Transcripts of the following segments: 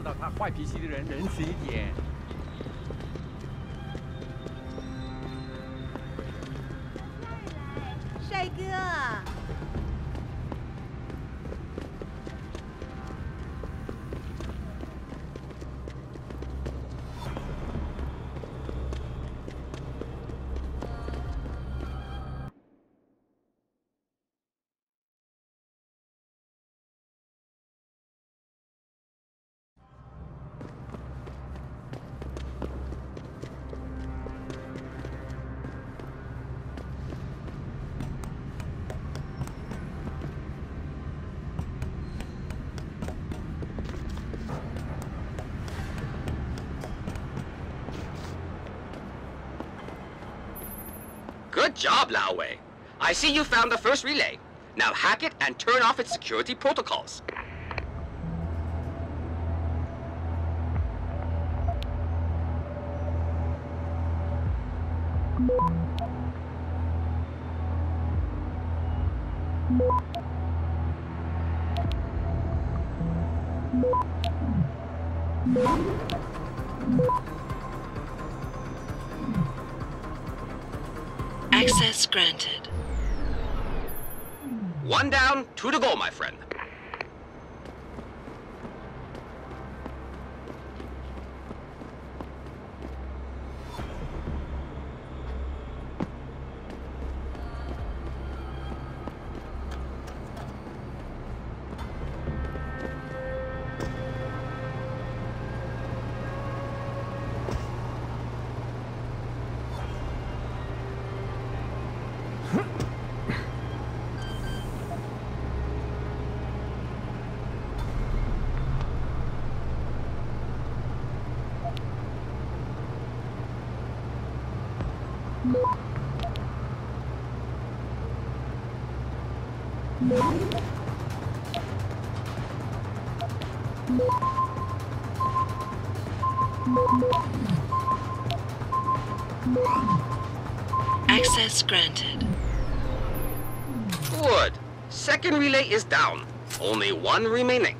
受到他坏脾气的人仁慈一点。帅哥。 Good job, Lao Wei. I see you found the first relay. Now hack it and turn off its security protocols. Access granted. One down, two to go, my friend. Access granted. Good. Second relay is down. Only one remaining.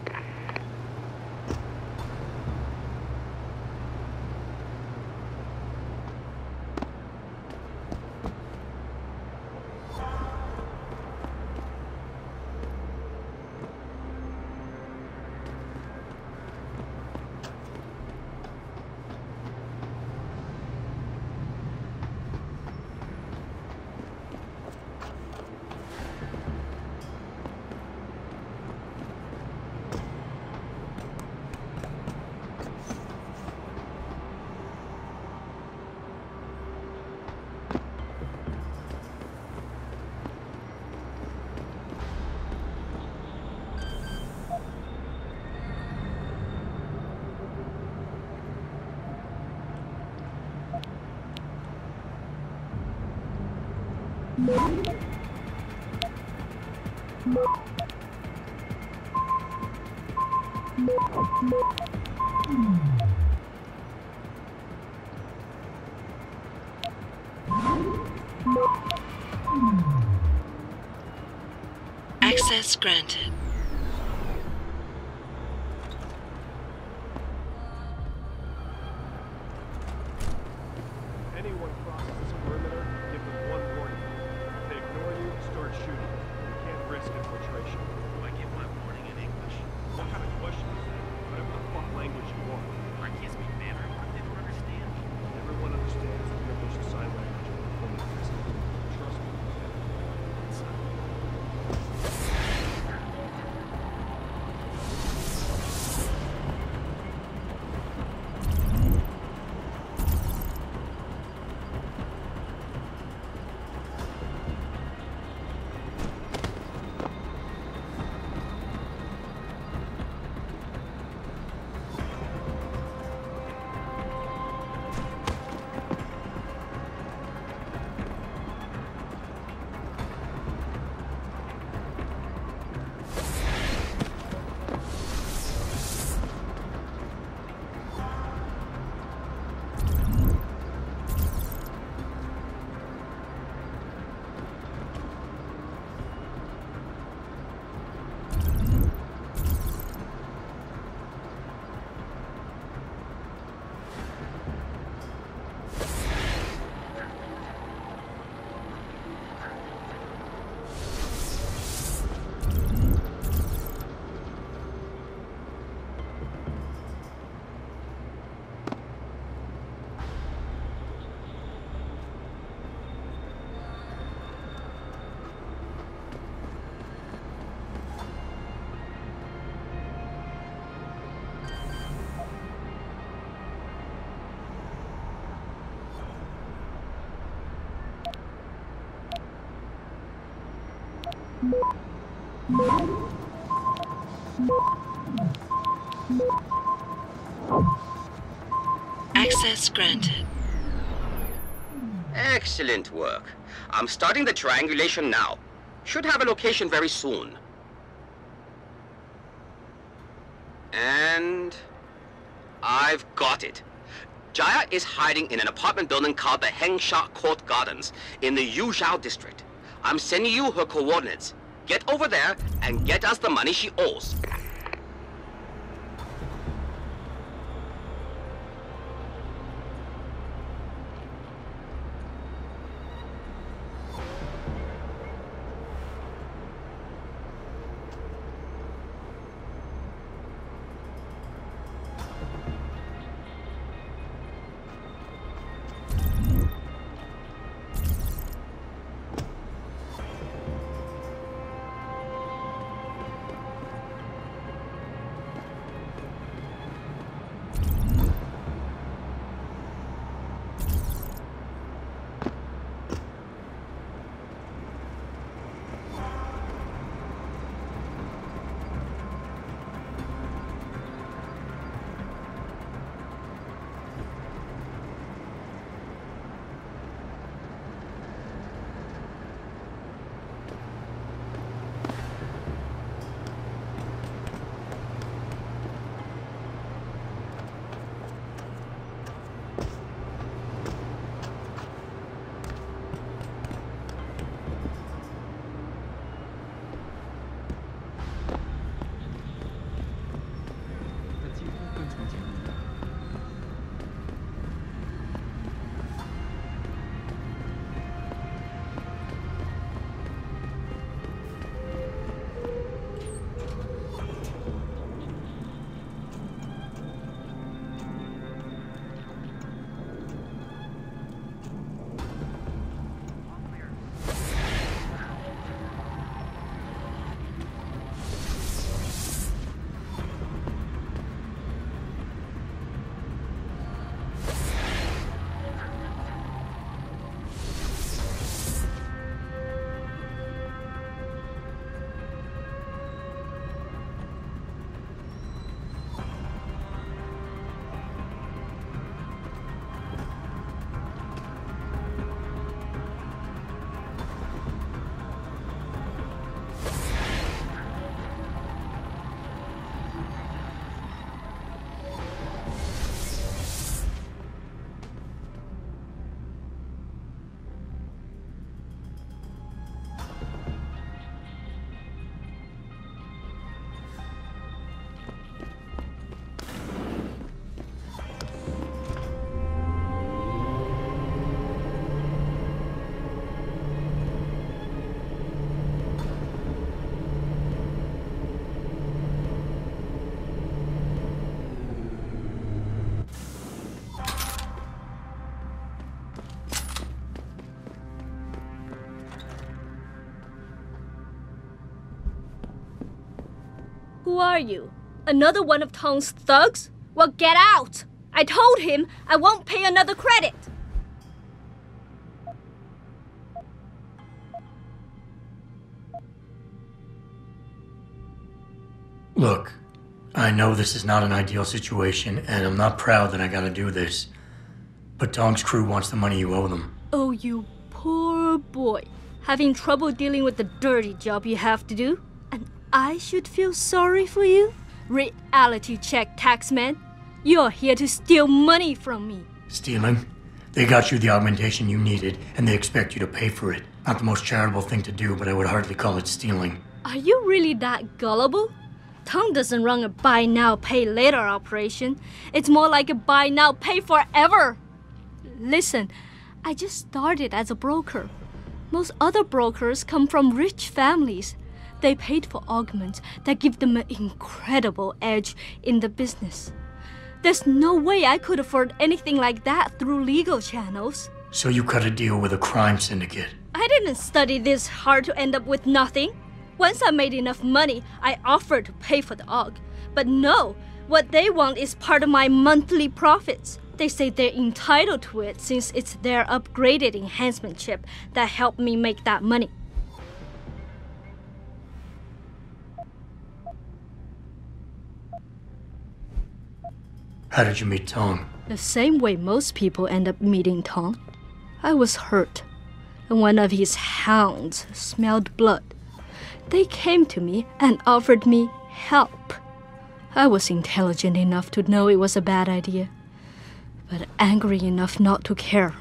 Access granted. Anyone crosses this perimeter, give them one warning. If they ignore you, start shooting. You can't risk infiltration. Do I give my warning in English? What kind of question is that? Whatever the fuck language you want. I can't speak Mandarin. What if they don't understand me? Everyone understands the English sign language of the Trust me. Access granted. Excellent work. I'm starting the triangulation now. Should have a location very soon. And I've got it. Jaya is hiding in an apartment building called the Hengsha Court Gardens in the Yuzhou district. I'm sending you her coordinates. Get over there and get us the money she owes. Who are you? Another one of Tong's thugs? Well, get out! I told him I won't pay another credit! Look, I know this is not an ideal situation, and I'm not proud that I gotta do this. But Tong's crew wants the money you owe them. Oh, you poor boy. Having trouble dealing with the dirty job you have to do? And I should feel sorry for you? Reality check, taxman. You're here to steal money from me. Stealing? They got you the augmentation you needed, and they expect you to pay for it. Not the most charitable thing to do, but I would hardly call it stealing. Are you really that gullible? Tong doesn't run a buy now, pay later operation. It's more like a buy now, pay forever. Listen, I just started as a broker. Most other brokers come from rich families. They paid for augments that give them an incredible edge in the business. There's no way I could afford anything like that through legal channels. So you cut a deal with a crime syndicate? I didn't study this hard to end up with nothing. Once I made enough money, I offered to pay for the aug. But no, what they want is part of my monthly profits. They say they're entitled to it since it's their upgraded enhancement chip that helped me make that money. How did you meet Tong? The same way most people end up meeting Tong. I was hurt, and one of his hounds smelled blood. They came to me and offered me help. I was intelligent enough to know it was a bad idea, but angry enough not to care.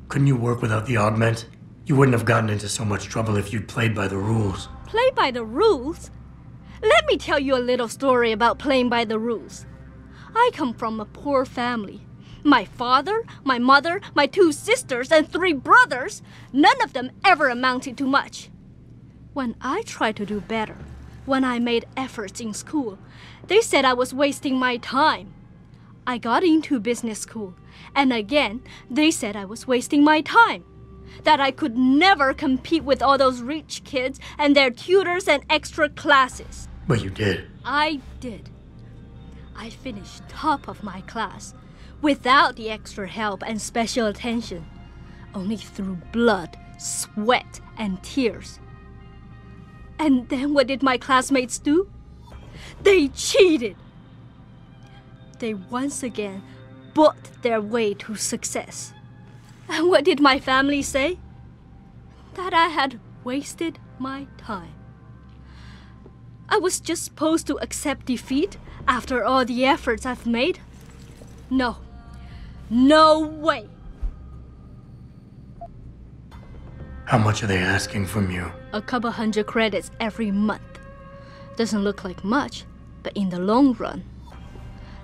Couldn't you work without the augment? You wouldn't have gotten into so much trouble if you'd played by the rules. Play by the rules? Let me tell you a little story about playing by the rules. I come from a poor family. My father, my mother, my 2 sisters, and 3 brothers, none of them ever amounted to much. When I tried to do better, when I made efforts in school, they said I was wasting my time. I got into business school, and again, they said I was wasting my time. That I could never compete with all those rich kids and their tutors and extra classes. But you did. I did. I finished top of my class, without the extra help and special attention, only through blood, sweat, and tears. And then what did my classmates do? They cheated. They once again bought their way to success. And what did my family say? That I had wasted my time. I was just supposed to accept defeat after all the efforts I've made? No. No way. How much are they asking from you? A couple hundred credits every month. Doesn't look like much, but in the long run,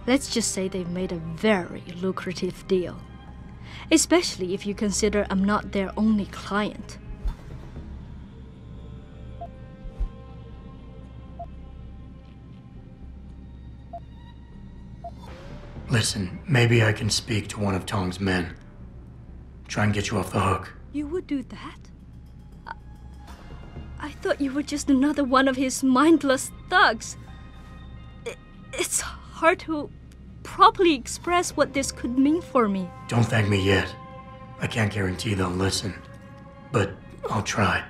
let's just say they've made a very lucrative deal. Especially if you consider I'm not their only client. Listen, maybe I can speak to one of Tong's men. Try and get you off the hook. You would do that? I thought you were just another one of his mindless thugs. It's hard to properly express what this could mean for me. Don't thank me yet. I can't guarantee they'll listen, but I'll try.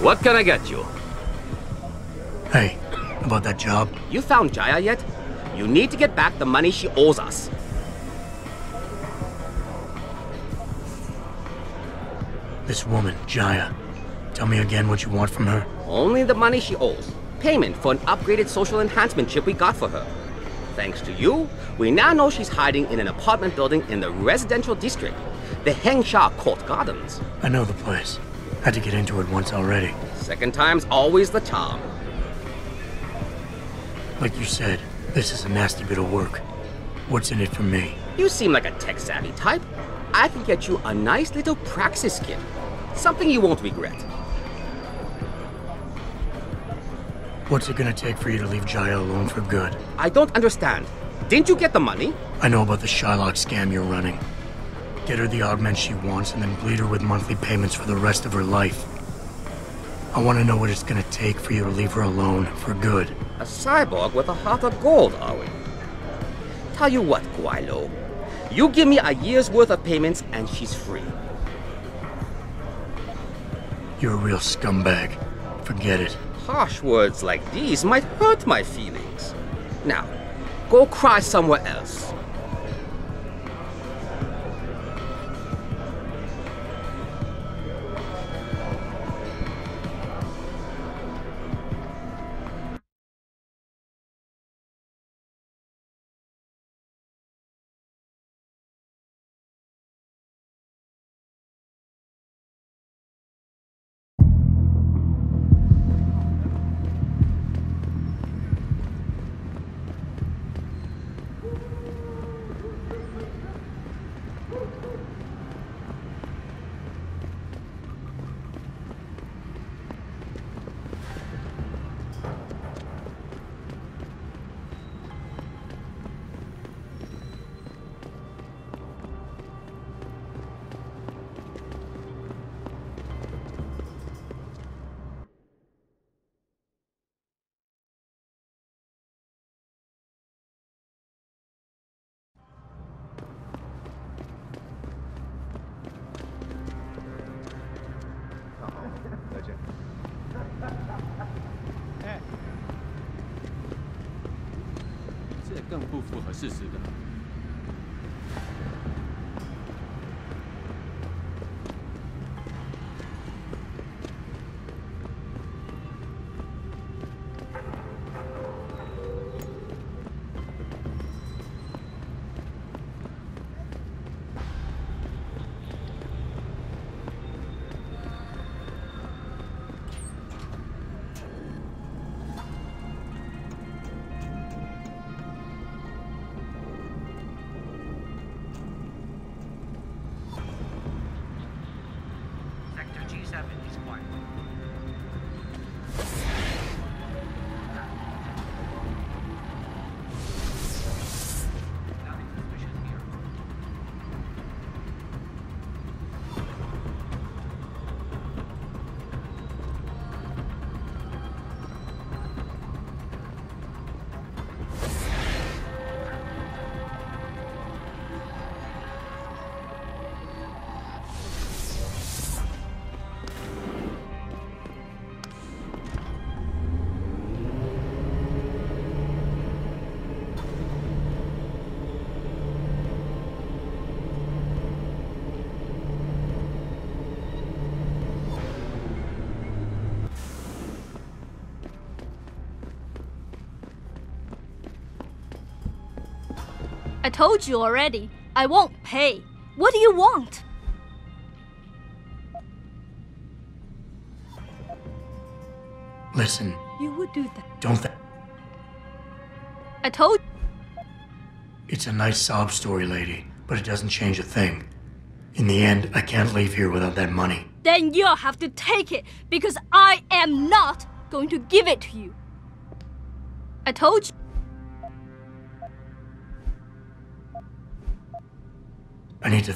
What can I get you? Hey, about that job? You found Jaya yet? You need to get back the money she owes us. This woman, Jaya. Tell me again what you want from her. Only the money she owes. Payment for an upgraded social enhancement chip we got for her. Thanks to you, we now know she's hiding in an apartment building in the residential district, the Hengsha Court Gardens. I know the place. Had to get into it once already. Second time's always the charm. Like you said, this is a nasty bit of work. What's in it for me? You seem like a tech-savvy type. I can get you a nice little praxis kit. Something you won't regret. What's it gonna take for you to leave Jaya alone for good? I don't understand. Didn't you get the money? I know about the Shylock scam you're running. Get her the augment she wants and then bleed her with monthly payments for the rest of her life. I want to know what it's gonna take for you to leave her alone for good. A cyborg with a heart of gold, are we? Tell you what, Guaylo. You give me a year's worth of payments and she's free. You're a real scumbag. Forget it. Harsh words like these might hurt my feelings. Now, go cry somewhere else.哎，这更不符合事实的。Sector G7 is quiet. Nothing suspicious here. I told you already. I won't pay. What do you want? Listen, You would do that. don't I told It's a nice sob story, lady, but it doesn't change a thing. In the end, I can't leave here without that money. Then you'll have to take it because I am not going to give it to you. I told you. I need to...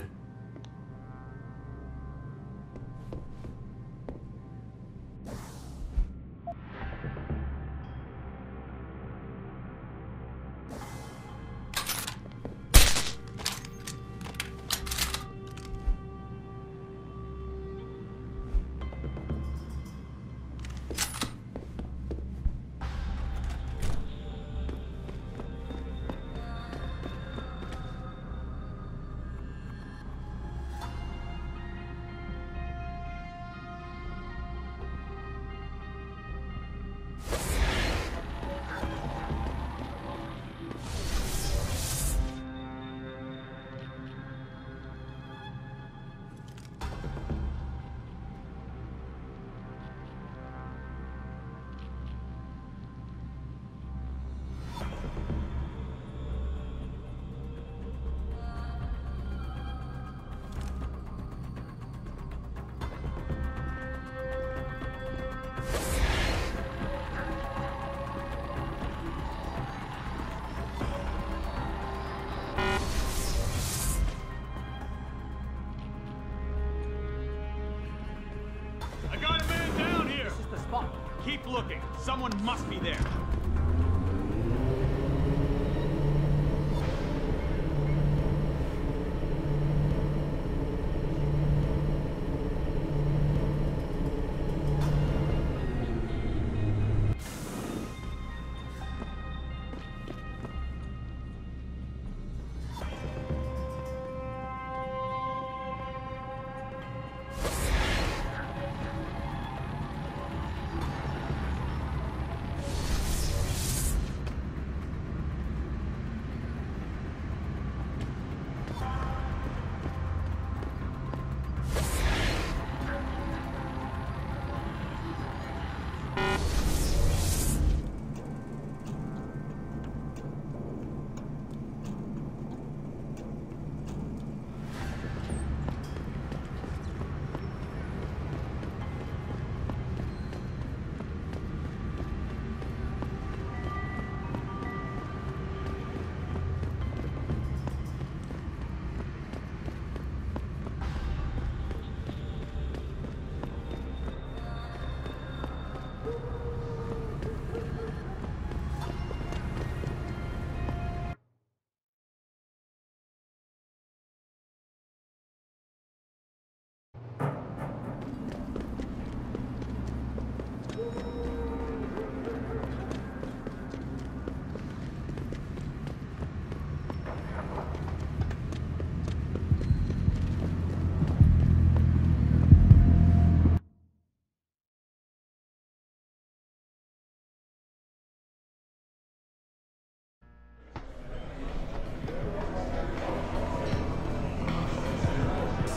Someone must be there.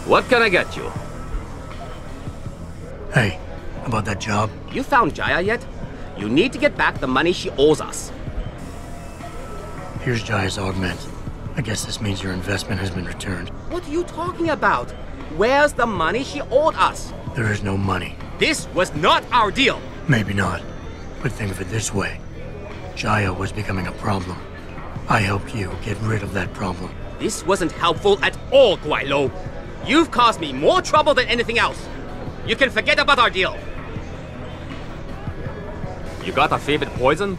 What can I get you? Hey, about that job? You found Jaya yet? You need to get back the money she owes us. Here's Jaya's augment. I guess this means your investment has been returned. What are you talking about? Where's the money she owed us? There is no money. This was not our deal. Maybe not. But think of it this way. Jaya was becoming a problem. I helped you get rid of that problem. This wasn't helpful at all, Guailo. You've caused me more trouble than anything else. You can forget about our deal. You got a favorite poison?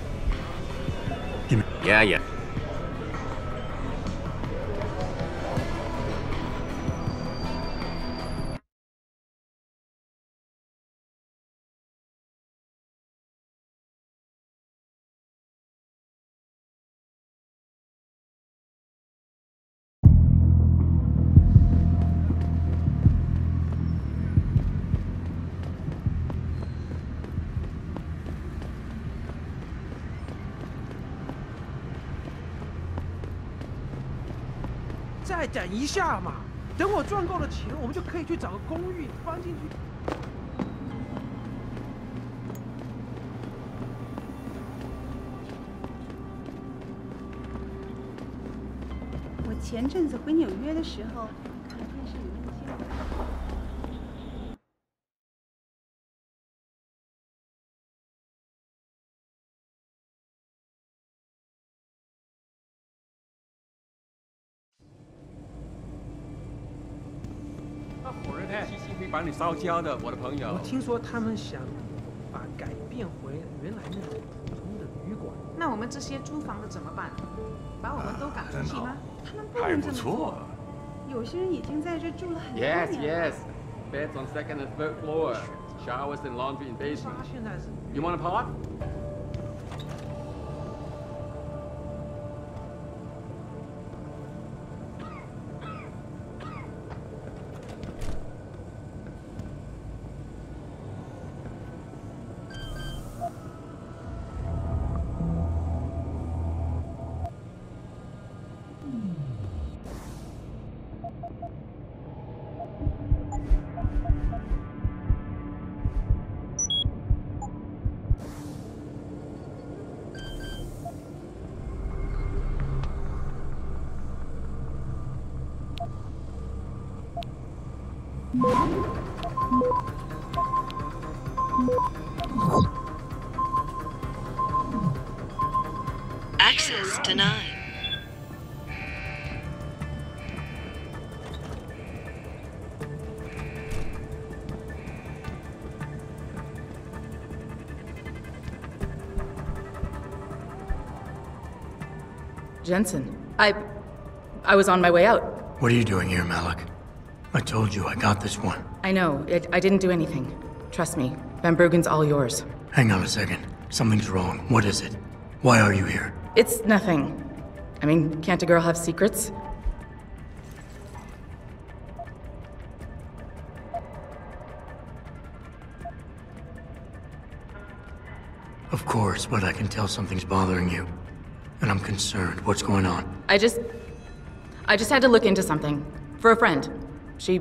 Yeah.再等一下嘛，等我赚够了钱，我们就可以去找个公寓搬进去。我前阵子回纽约的时候，看电视里面的新闻。火人太细心会把你烧焦的，我的朋友。我听说他们想把改变回原来那种普通的旅馆。那我们这些租房的怎么办？把我们都赶出去吗？他们不能这么做。有些人已经在这住了很多年了。Yes. Beds on second and third floor. Showers and laundry in basement. You want a pot? Access denied. Jensen. I was on my way out. What are you doing here, Malik? I told you I got this one. I know. I didn't do anything. Trust me. Van Bruggen's all yours. Hang on a second. Something's wrong. What is it? Why are you here? It's nothing. I mean, can't a girl have secrets? Of course, but I can tell something's bothering you. And I'm concerned. What's going on? I just had to look into something. For a friend. She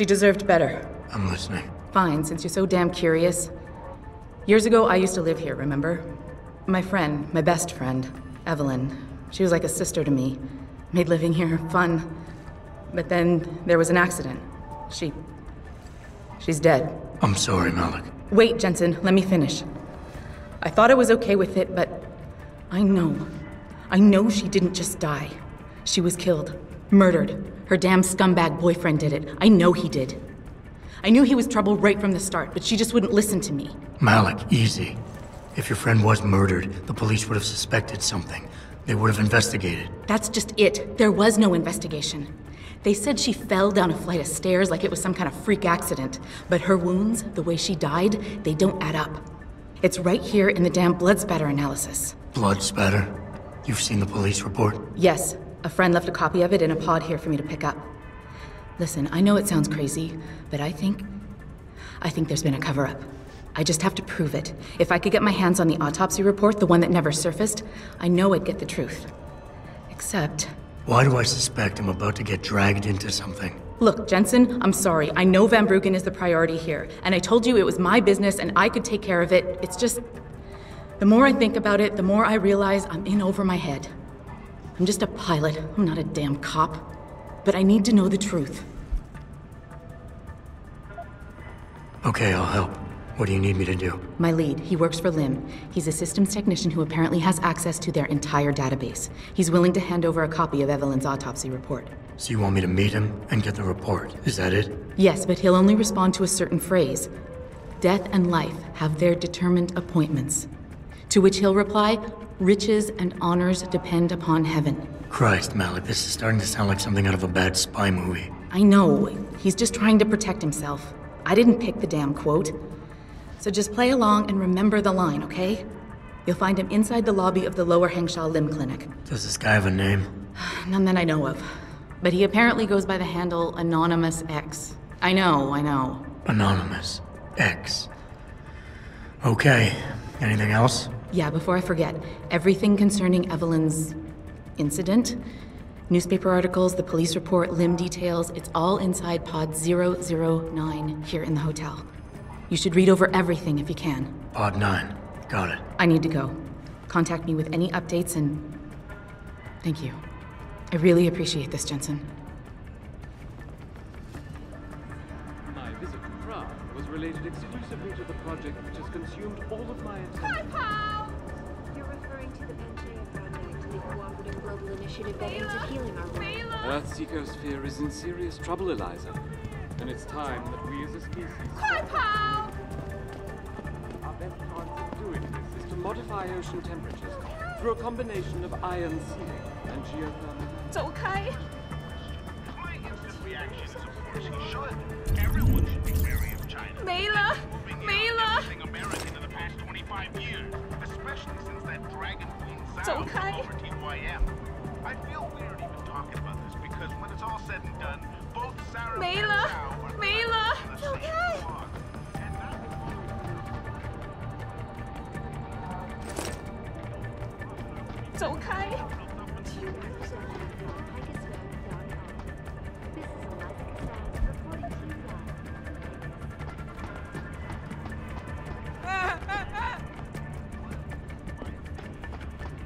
deserved better. I'm listening. Fine, since you're so damn curious. Years ago, I used to live here, remember? My friend, my best friend, Evelyn. She was like a sister to me. Made living here fun. But then there was an accident. She's dead. I'm sorry, Malik. Wait, Jensen, let me finish. I thought I was okay with it, but I know she didn't just die. She was killed. Murdered. Her damn scumbag boyfriend did it. I know he did. I knew he was trouble right from the start, but she just wouldn't listen to me. Malik, easy. If your friend was murdered, the police would have suspected something. They would have investigated. That's just it. There was no investigation. They said she fell down a flight of stairs like it was some kind of freak accident. But her wounds, the way she died, they don't add up. It's right here in the damn blood spatter analysis. Blood spatter? You've seen the police report? Yes. A friend left a copy of it in a pod here for me to pick up. Listen, I know it sounds crazy, but I think there's been a cover-up. I just have to prove it. If I could get my hands on the autopsy report, the one that never surfaced, I know I'd get the truth. Except... Why do I suspect I'm about to get dragged into something? Look, Jensen, I'm sorry. I know Van Bruggen is the priority here, and I told you it was my business and I could take care of it. It's just... The more I think about it, the more I realize I'm in over my head. I'm just a pilot. I'm not a damn cop. But I need to know the truth. Okay, I'll help. What do you need me to do? My lead, he works for LIM. He's a systems technician who apparently has access to their entire database. He's willing to hand over a copy of Evelyn's autopsy report. So you want me to meet him and get the report? Is that it? Yes, but he'll only respond to a certain phrase. Death and life have their determined appointments. To which he'll reply, riches and honors depend upon heaven. Christ, Malik, this is starting to sound like something out of a bad spy movie. I know. He's just trying to protect himself. I didn't pick the damn quote. So just play along and remember the line, okay? You'll find him inside the lobby of the Lower Hengsha Limb Clinic. Does this guy have a name? None that I know of. But he apparently goes by the handle Anonymous X. I know. Anonymous X. Okay. Anything else? Yeah, before I forget, everything concerning Evelyn's incident, newspaper articles, the police report, limb details, it's all inside pod 009 here in the hotel. You should read over everything if you can. Pod 9. Got it. I need to go. Contact me with any updates and... Thank you. I really appreciate this, Jensen. My visit to Prague was related exclusively to the project which has consumed all of my attention. You're referring to the Pangaea project, the cooperative global initiative that aims at healing our world. Earth's ecosphere is in serious trouble, Eliza. And it's time that we as a species... Our best chance of doing this is to modify ocean temperatures through a combination of ion sealing and geothermal... 走开! My instant reaction is, of course, he should. Everyone should be wary of China. 没了! 没了! American in the past 25 years, especially since that dragon queen走 Zhao 开! over TYM. I feel weird even talking about this because when it's all said and done, both Sarif 没 and 了! Zhao were 没了! on the 走 same 开! clock. And now... 走开!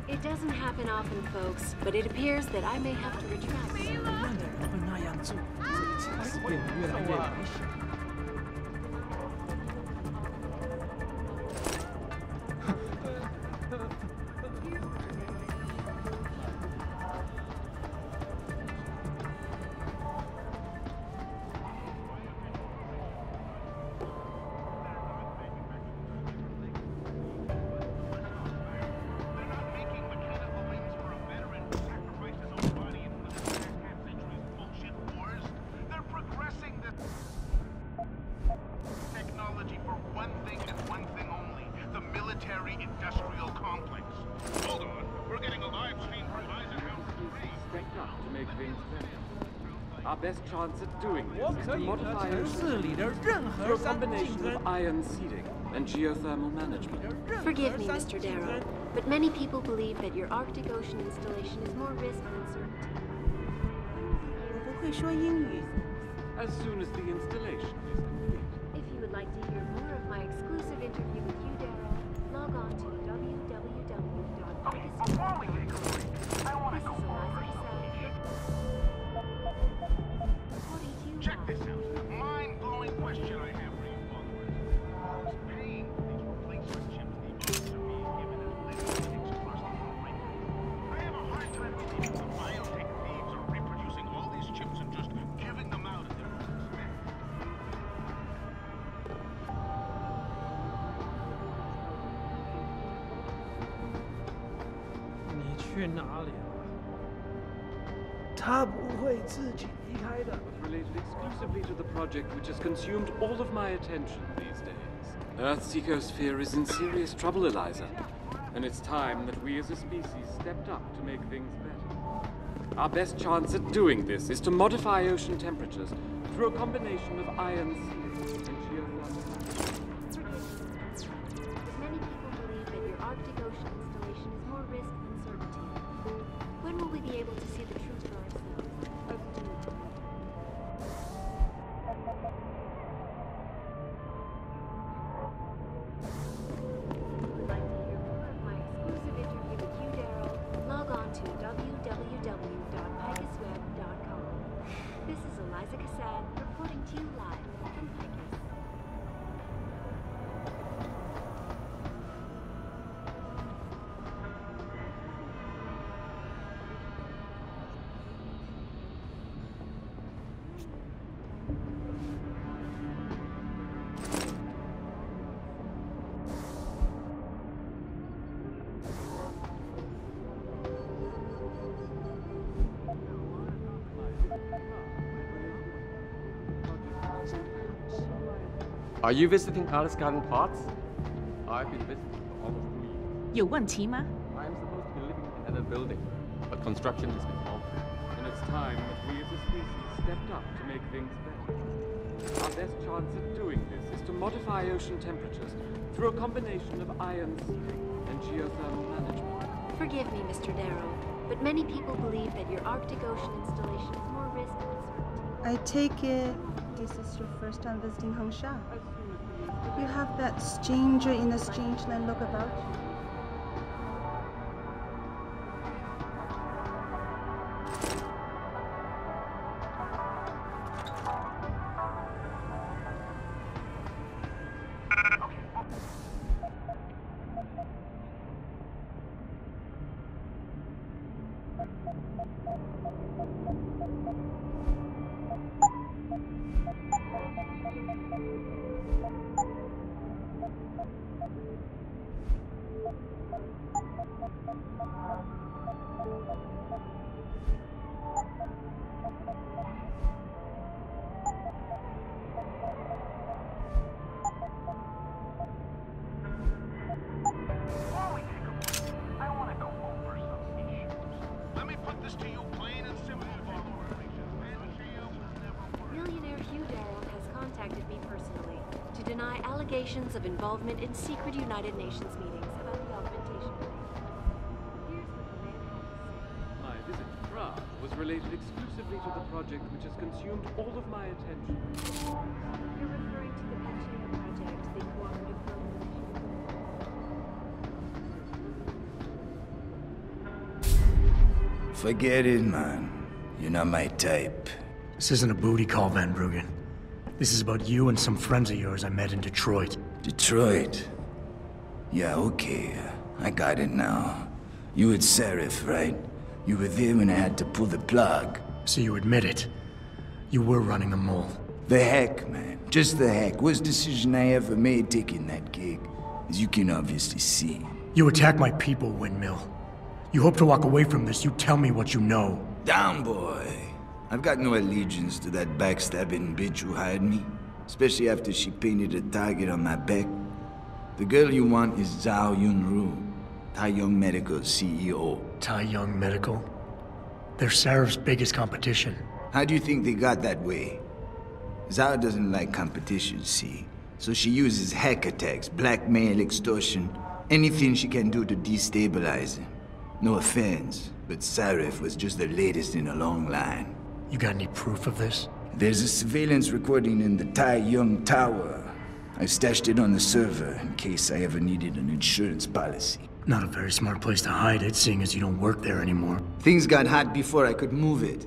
It doesn't happen often, folks, but it appears that I may have to retract. 会那样做，这一切是变得越来越危险。military-industrial complex. Hold on, we're getting a live stream from Eisenhower 3. Stepped up to make things better. Our best chance at doing this is to modify through a combination of ion seeding and geothermal management. Forgive me, Mr. Darrow, but many people believe that your Arctic Ocean installation is more risk than certainty. 我不会说英语。 As soon as the installation is complete. If you would like to hear more of my exclusive interview with you, Darrow, log on to www.pegasus.com. This is Eliza Check this out. Mind-blowing question I have for you followers. Who's paying for these replacement chips the odds of being given as living things across the world right now? I have a hard time believing the biotech thieves are reproducing all these chips and just giving them out at their own expense. 你去哪里了？他不会自己离开的。 Related exclusively to the project which has consumed all of my attention these days. Earth's ecosphere is in serious trouble, Eliza. And it's time that we as a species stepped up to make things better. Our best chance at doing this is to modify ocean temperatures through a combination of ion seeding and geothermal. Many people believe that your Arctic Ocean installation is more risk than certainty. When will we be able to see the truth for ourselves? This is Eliza Cassan reporting to you live from Picus. Are you visiting Palace Garden Plots? I've been visiting for almost 3 years. 有问题吗？ I'm supposed to be living in another building, but construction has been halted. And it's time that we as a species stepped up to make things better. Our best chance at doing this is to modify ocean temperatures through a combination of ion seeding and geothermal management. Forgive me, Mr. Darrow, but many people believe that your Arctic Ocean installation is more risk than certainty. I take it this is your first time visiting Hongsha. You have that stranger in a strange land look about you. Allegations of involvement in secret United Nations meetings about the augmentation rate. Here's what the man had to say. My visit to Prague was related exclusively to the project which has consumed all of my attention. You're referring to the Penchea project, the cooperative global initiative. Forget it, man. You're not my type. This isn't a booty call, Van Bruggen. This is about you and some friends of yours I met in Detroit. Detroit? Yeah, okay. I got it now. You with Sarif, right? You were there when I had to pull the plug. So you admit it. You were running a mole. The heck, man. Just the heck. Worst decision I ever made taking that gig. As you can obviously see. You attack my people, Windmill. You hope to walk away from this. You tell me what you know. Down, boy. I've got no allegiance to that backstabbing bitch who hired me. Especially after she painted a target on my back. The girl you want is Zhao Yunru, Tai Yong Medical's CEO. Tai Yong Medical? They're Sarif's biggest competition. How do you think they got that way? Zhao doesn't like competition, see? So she uses hack attacks, blackmail, extortion, anything she can do to destabilize him. No offense, but Sarif was just the latest in a long line. You got any proof of this? There's a surveillance recording in the Tai Yong Tower. I've stashed it on the server in case I ever needed an insurance policy. Not a very smart place to hide it, seeing as you don't work there anymore. Things got hot before I could move it.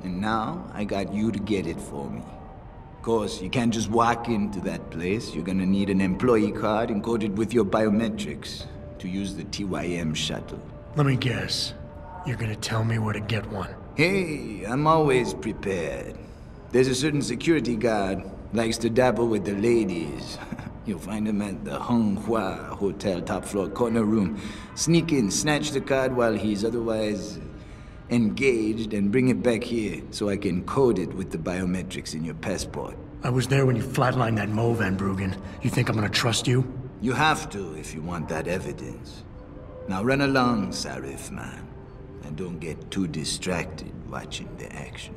And now, I got you to get it for me. Of course, you can't just walk into that place. You're gonna need an employee card encoded with your biometrics to use the TYM shuttle. Let me guess. You're gonna tell me where to get one. Hey, I'm always prepared. There's a certain security guard, likes to dabble with the ladies. You'll find him at the Hung Hua Hotel top floor corner room. Sneak in, snatch the card while he's otherwise engaged, and bring it back here so I can code it with the biometrics in your passport. I was there when you flatlined that Mo, Van Bruggen. You think I'm gonna trust you? You have to if you want that evidence. Now run along, Sarif, man. And don't get too distracted watching the action.